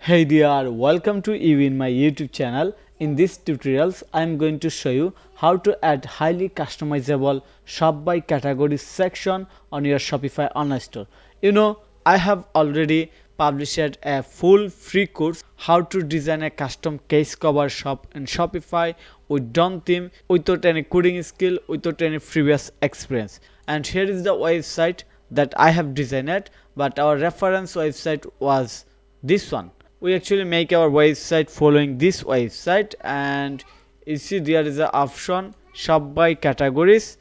Hey there, welcome to you in my YouTube channel. In this tutorials, I am going to show you how to add highly customizable shop by category section on your Shopify online store. I have already published a full free course how to design a custom case cover shop in Shopify with DOM theme without any coding skill, without any previous experience. And here is the website that I have designed, but our reference website was this one. We actually make our website following this website, and you see there is an option shop by categories.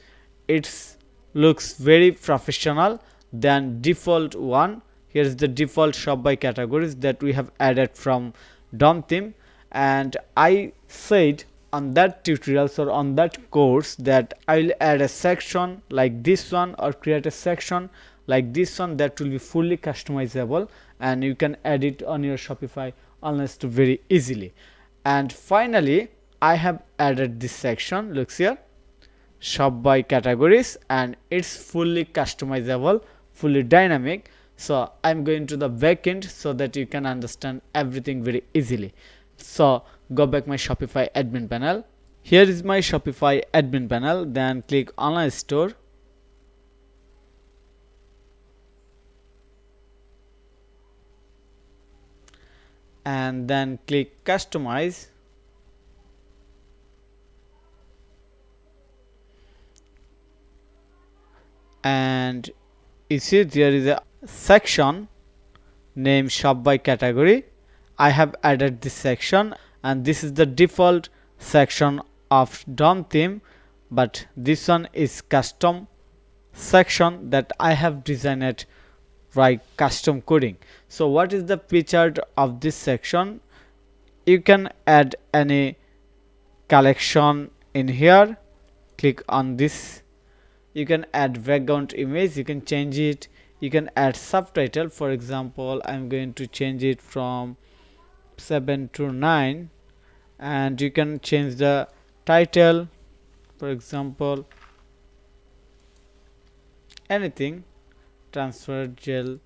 It looks very professional than default one. Here is the default shop by categories that we have added from DOM theme, and I said on that tutorials or on that course that I will add a section like this one or create a section like this one that will be fully customizable, and you can add it on your Shopify online store very easily. And finally, I have added this section, looks here, shop by categories, and it's fully customizable, fully dynamic. So I'm going to the backend so that you can understand everything very easily. So go back my Shopify admin panel. Here is my Shopify admin panel. Then click online store. And then click customize. And you see there is a section named shop by category. I have added this section, and this is the default section of DOM theme, but this one is custom section that I have designed by custom coding. So what is the feature of this section? You can add any collection in here. Click on this. You can add background image, you can change it. You can add subtitle. For example, I'm going to change it from 7 to 9, and you can change the title, for example, anything, transfer gel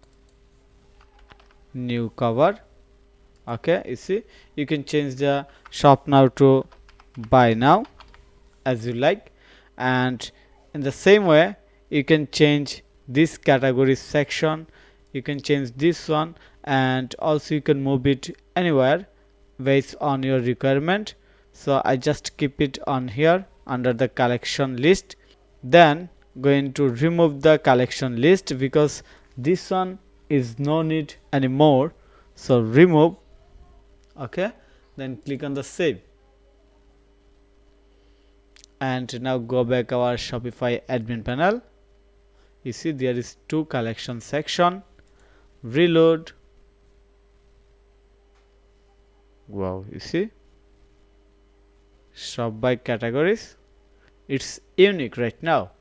new cover. Okay, you see, you can change the shop now to buy now as you like. And in the same way, you can change this category section, you can change this one, and also you can move it anywhere based on your requirement. So I just keep it on here under the collection list. Then going to remove the collection list because this one is no need anymore, so remove. Okay, then click on the save, and now go back our Shopify admin panel. You see there is two collection section. Reload. Wow, you see, shop by categories, it's unique right now.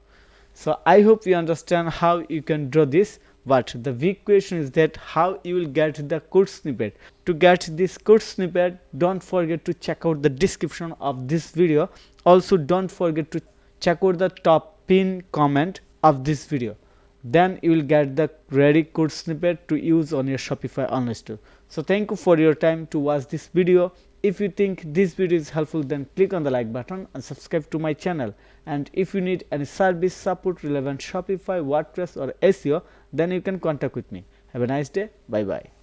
So I hope you understand how you can draw this, but the big question is that how you will get the code snippet. To get this code snippet, don't forget to check out the description of this video. Also don't forget to check out the top pin comment of this video. Then you will get the ready code snippet to use on your Shopify online store. So thank you for your time to watch this video. If you think this video is helpful, then click on the like button and subscribe to my channel. And if you need any service support relevant Shopify, WordPress or SEO, then you can contact with me. Have a nice day. Bye bye.